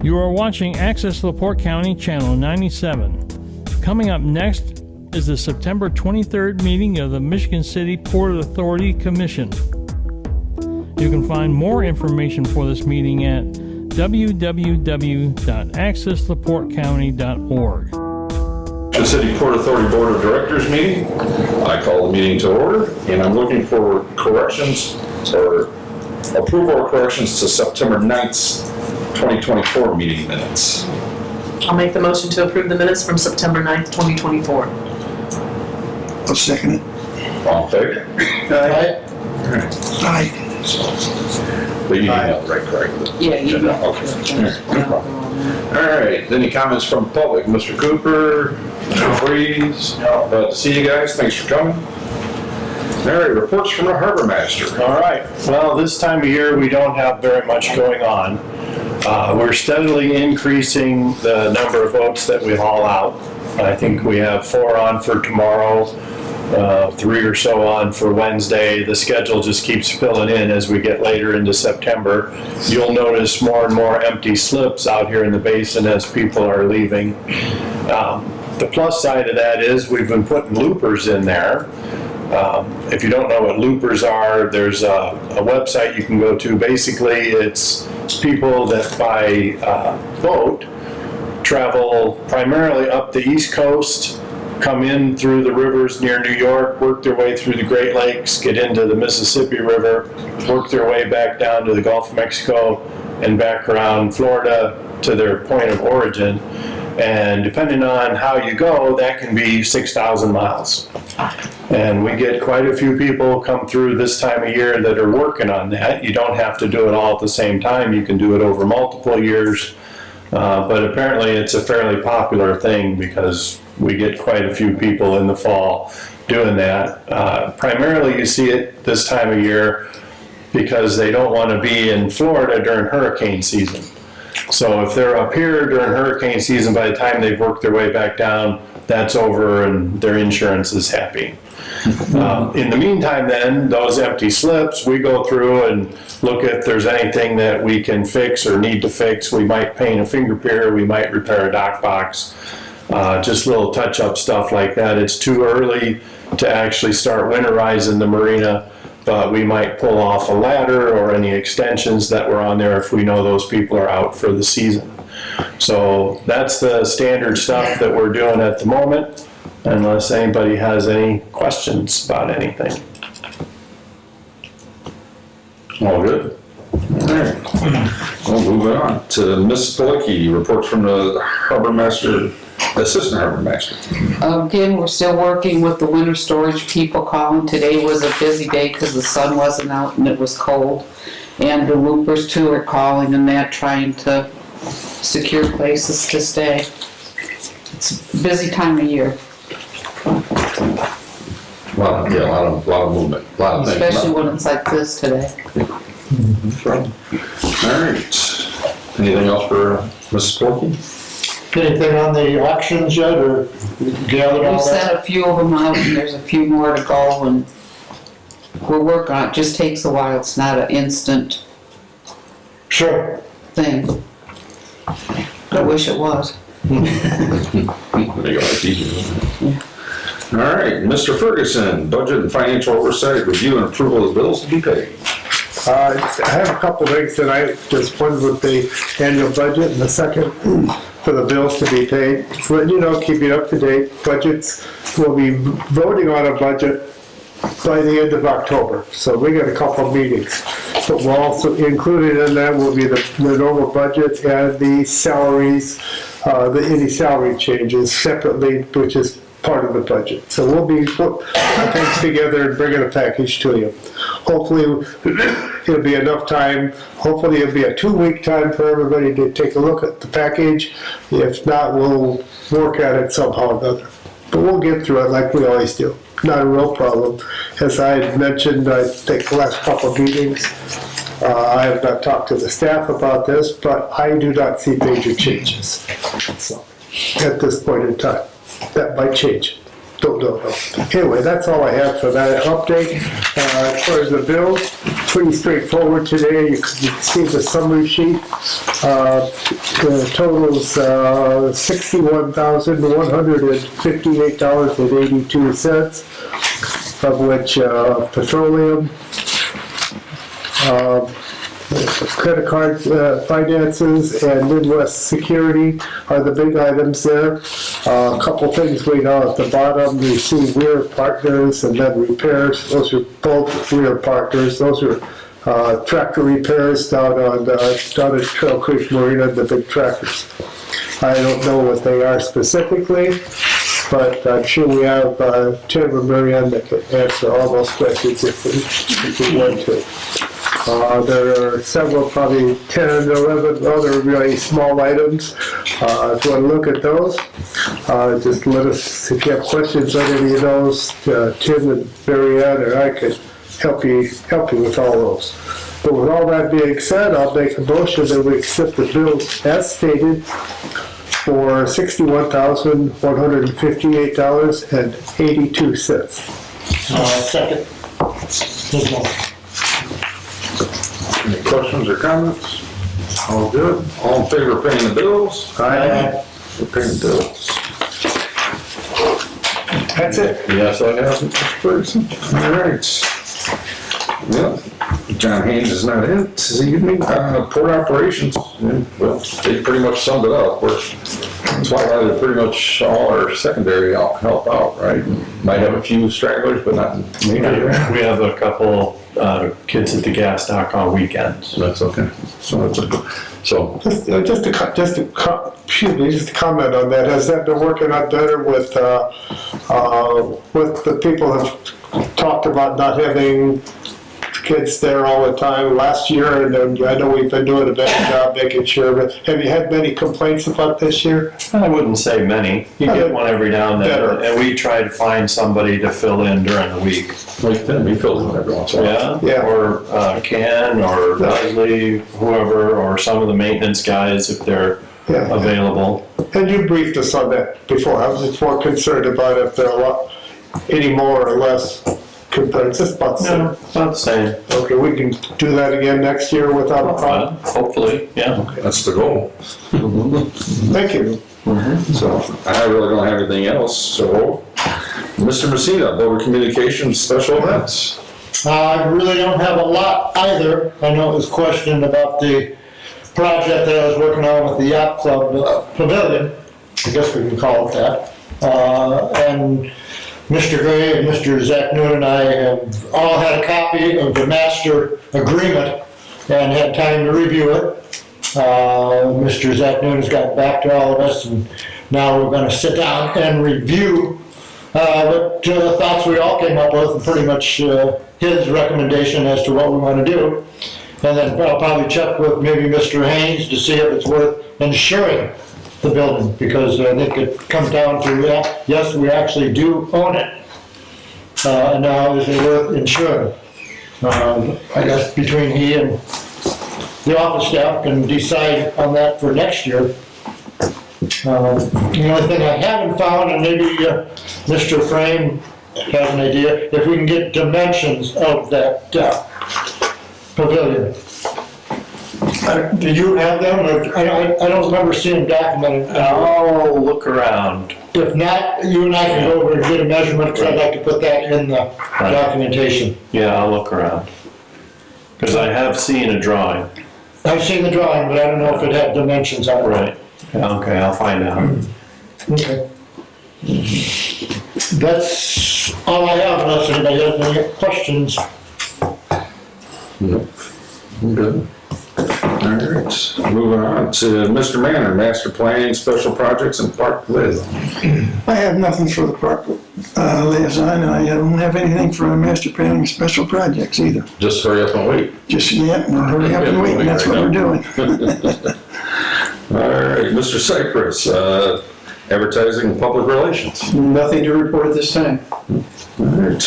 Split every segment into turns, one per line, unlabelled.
You are watching Access LaPorte County Channel 97. Coming up next is the September 23rd meeting of the Michigan City Port Authority Commission. You can find more information for this meeting at www.accesslaportecounty.org.
The City Port Authority Board of Directors meeting. I call the meeting to order, and I'm looking for corrections or approval or corrections to September 9th, 2024 meeting minutes.
I'll make the motion to approve the minutes from September 9th, 2024.
I'll second it.
All in favor?
Aye.
But you emailed, right, Craig?
Yeah, you
Okay.
emailed.
No problem. All right, any comments from the public? Mr. Cooper, Mr. Freeze, glad to see you guys. Thanks for coming. All right, reports from the harbor master.
All right, well, this time of year, we don't have very much going on. We're steadily increasing the number of boats that we haul out. I think we have 4 on for tomorrow, 3 or so on for Wednesday. The schedule just keeps filling in as we get later into September. You'll notice more and more empty slips out here in the basin as people are leaving. The plus side of that is we've been putting loopers in there. If you don't know what loopers are, there's a website you can go to. Basically, it's people that by boat travel primarily up the East Coast, come in through the rivers near New York, work their way through the Great Lakes, get into the Mississippi River, work their way back down to the Gulf of Mexico, and back around Florida to their point of origin. And depending on how you go, that can be 6,000 miles. And we get quite a few people come through this time of year that are working on that. You don't have to do it all at the same time. You can do it over multiple years. But apparently it's a fairly popular thing because we get quite a few people in the fall doing that. Primarily you see it this time of year because they don't want to be in Florida during hurricane season. So if they're up here during hurricane season, by the time they've worked their way back down, that's over and their insurance is happy. In the meantime then, those empty slips, we go through and look if there's anything that we can fix or need to fix. We might paint a finger pier, we might repair a dock box, just little touch-up stuff like that. It's too early to actually start winterizing the marina, but we might pull off a ladder or any extensions that were on there if we know those people are out for the season. So that's the standard stuff that we're doing at the moment, unless anybody has any questions about anything.
All good. All right. Well, moving on to Ms. Pilecki, reports from the harbor master, assistant harbor master.
Again, we're still working with the winter storage people calling. Today was a busy day because the sun wasn't out and it was cold. And the loopers too are calling and that, trying to secure places to stay. It's a busy time of year.
A lot of movement, a lot of things.
Especially when it's like this today.
All right. Anything else for Mrs. Pilecki?
Anything on the auctions yet, or gathered all
We've
that?
sent a few of them out and there's a few more to go and we're working on it. It just takes a while. It's not an instant
Sure.
thing. I wish it was.
Make it life easier. All right, Mr. Ferguson, budget and financial oversight, review and approval of bills to be paid.
I have a couple things tonight, just one with the annual budget and the second for the bills to be paid. So, keep you up to date. Budgets, we'll be voting on a budget by the end of October. So we got a couple of meetings. But we'll also, included in that will be the normal budget and the salaries, any salary changes separately, which is part of the budget. So we'll be putting things together and bringing a package to you. Hopefully it'll be enough time. Hopefully it'll be a 2-week time for everybody to take a look at the package. If not, we'll work at it somehow or another. But we'll get through it like we always do. Not a real problem. As I had mentioned, I think the last couple of meetings, I have not talked to the staff about this, but I do not see major changes. So, at this point in time, that might change. don't know. Anyway, that's all I have for that update. As far as the bills, pretty straightforward today. You can see the summary sheet. The total's $61,158.82, of which petroleum, credit card finances, and Midwest Security are the big items there. A couple things we know at the bottom, you see Weir Partners and then repairs. Those are both Weir Partners. Those are tractor repairs down at Trail Creek Marina, the big tractors. I don't know what they are specifically, but I'm sure we have Tim or Marianne that can answer all those questions if we want to. There are several, probably 10, 11 other really small items. If you want to look at those, just let us, if you have questions on any of those, Tim and Marianne or I could help you with all those. But with all that being said, I'll make a motion that we accept the bills as stated for $61,158.82.
Second.
Any questions or comments? All good? All in favor of paying the bills?
Aye.
We're paying the bills.
That's it.
Yes, I have, Mr. Ferguson. All right. Well, John Haynes is not in this evening. Port operations, well, they pretty much summed it up. We're twilighted pretty much all our secondary help out, right? Might have a few stragglers, but not major.
We have a couple kids at the gas dock on weekends.
That's okay. So that's okay. So,
Just a comment on that. Has that been working out better with the people that talked about not having kids there all the time last year? And then I know we've been doing a better job making sure, but have you had many complaints about this year?
I wouldn't say many. You get one every now and then,
Better.
and we try to find somebody to fill in during the week.
like then we filled in every once in a while.
Yeah,
Yeah.
or Ken, or Leslie, whoever, or some of the maintenance guys if they're
Yeah.
available.
And you briefed us on that before. I was just more concerned about if there are any more or less complaints. Just about the same.
No, about the same.
Okay, we can do that again next year without a problem.
Hopefully, yeah.
That's the goal.
Thank you.
So I really don't have anything else. So, Mr. Messina, Board of Communications Special Events.
I really don't have a lot either. I know it was questioned about the project that I was working on with the Yacht Club Pavilion, I guess we can call it that. And Mr. Gray and Mr. Zach Noon and I have all had a copy of the master agreement and had time to review it. Mr. Zach Noon has gotten back to all of us, and now we're gonna sit down and review what thoughts we all came up with, and pretty much his recommendation as to what we want to do. And then I'll probably check with maybe Mr. Haynes to see if it's worth insuring the building, because I think it comes down to, yes, we actually do own it. And now is it worth insuring? I guess between he and the office staff can decide on that for next year. The only thing I haven't found, and maybe Mr. Frame has an idea, if we can get dimensions of that pavilion. Do you have them? Or I don't remember seeing them documented.
I'll look around.
If not, you and I can go over and get a measurement, because I'd like to put that in the documentation.
Yeah, I'll look around. Because I have seen a drawing.
I've seen the drawing, but I don't know if it had dimensions on it.
Right. Yeah, okay, I'll find out.
Okay. That's all I have, unless anybody has any questions.
Nope. I'm good. All right, moving on to Mr. Manor, Master Planning, Special Projects, and Park Liaison.
I have nothing for the park liaison, and I don't have anything for our master planning special projects either.
Just hurry up and wait.
Just, yeah, we'll hurry up and wait, and that's what we're doing.
All right, Mr. Cypress, Advertising and Public Relations.
Nothing to report at this time.
All right.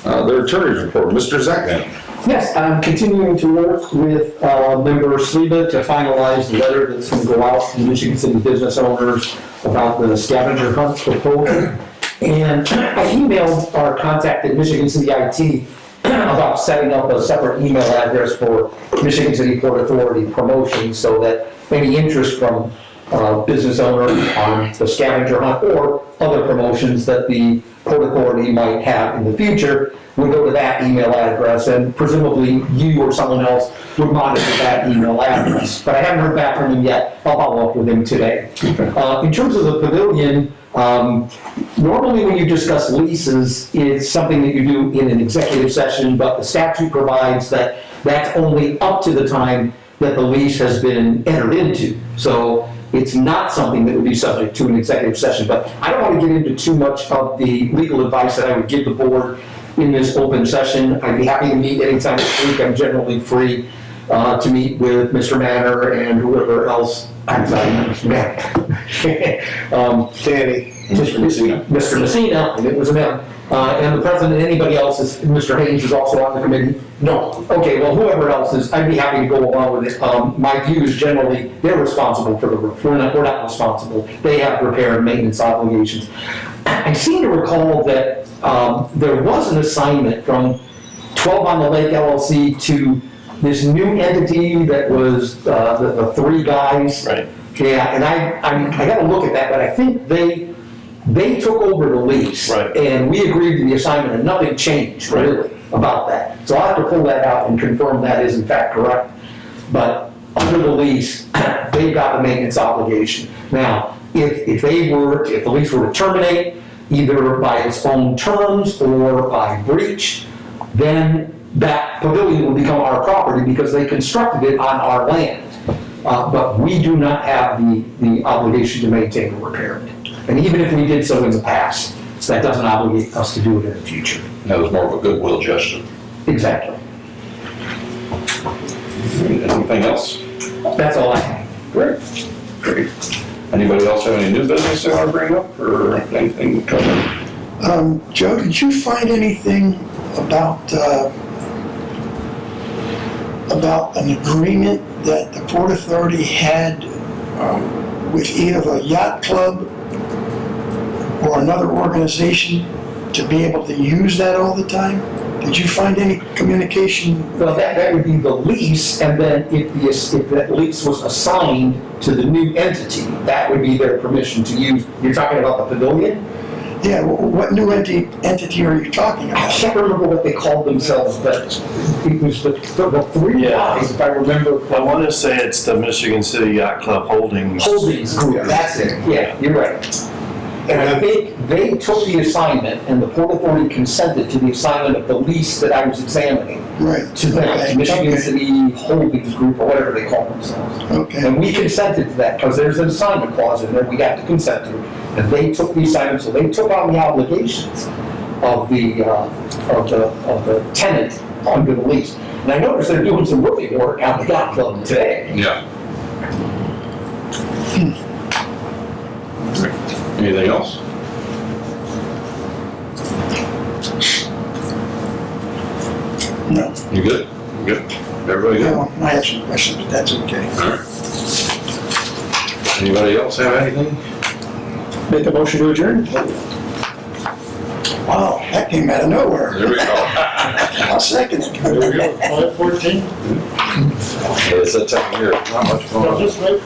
The Attorney's Report, Mr. Zachman.
Yes, I'm continuing to work with member Sleva to finalize the letter that's going to go out to Michigan City business owners about the scavenger hunt proposal. And I emailed our contact at Michigan City IT about setting up a separate email address for Michigan City Port Authority promotions so that any interest from business owner on the scavenger hunt or other promotions that the Port Authority might have in the future would go to that email address, and presumably you or someone else would monitor that email address. But I haven't heard back from him yet. I'll follow up with him today. In terms of the pavilion, normally when you discuss leases, it's something that you do in an executive session, but the statute provides that that's only up to the time that the lease has been entered into. So it's not something that would be subject to an executive session. But I don't want to get into too much of the legal advice that I would give the board in this open session. I'd be happy to meet anytime this week. I'm generally free to meet with Mr. Manor and whoever else. I'm sorry, not Mr. Manor.
Danny.
Mr. Messina.
Mr. Messina, and it was him. And the president, anybody else, is Mr. Haynes is also on the committee? No. Okay, well, whoever else is, I'd be happy to go along with it. My view is generally, they're responsible for the roof. We're not responsible. They have repair and maintenance obligations. I seem to recall that there was an assignment from 12 on the Lake LLC to this new entity that was the three guys.
Right.
Yeah, and I got to look at that, but I think they took over the lease.
Right.
And we agreed to the assignment, and nothing changed really about that. So I'll have to pull that out and confirm that is in fact correct. But under the lease, they've got the maintenance obligation. Now, if the lease were to terminate, either by its own terms or by breach, then that pavilion will become our property because they constructed it on our land. But we do not have the obligation to maintain or repair it. And even if we did so in the past, that doesn't obligate us to do it in the future.
That was more of a goodwill gesture.
Exactly.
Anything else?
That's all I have.
Great. Great. Anybody else have any new business they want to bring up or anything covered?
Joe, did you find anything about an agreement that the Port Authority had with either the yacht club or another organization to be able to use that all the time? Did you find any communication?
Well, that would be the lease, and then if that lease was assigned to the new entity, that would be their permission to use. You're talking about the pavilion?
Yeah, what new entity are you talking
I
about?
can't remember what they called themselves, but it was the three guys, if I remember.
I want to say it's the Michigan City Yacht Club Holdings.
Holdings Group, that's it, yeah, you're right. And I think they took the assignment, and the Port Authority consented to the assignment of the lease that I was examining
Right.
to them,
Okay,
to Michigan
okay.
City Holdings Group, or whatever they call themselves.
Okay.
And we consented to that, because there's an assignment clause in there we have to consent to. And they took the assignment, so they took on the obligations of the tenant under the lease. And I noticed they're doing some roofing work out the yacht club today.
Yeah. Anything else?
No.
You good? Good. Everybody good?
No, I have some questions, but that's okay.
All right. Anybody else have anything?
Make a motion to adjourn?
Wow, that came out of nowhere.
There we go.
I'll second it.
There we go.
5:14?
It's that time of year, not much going on.
Just wait.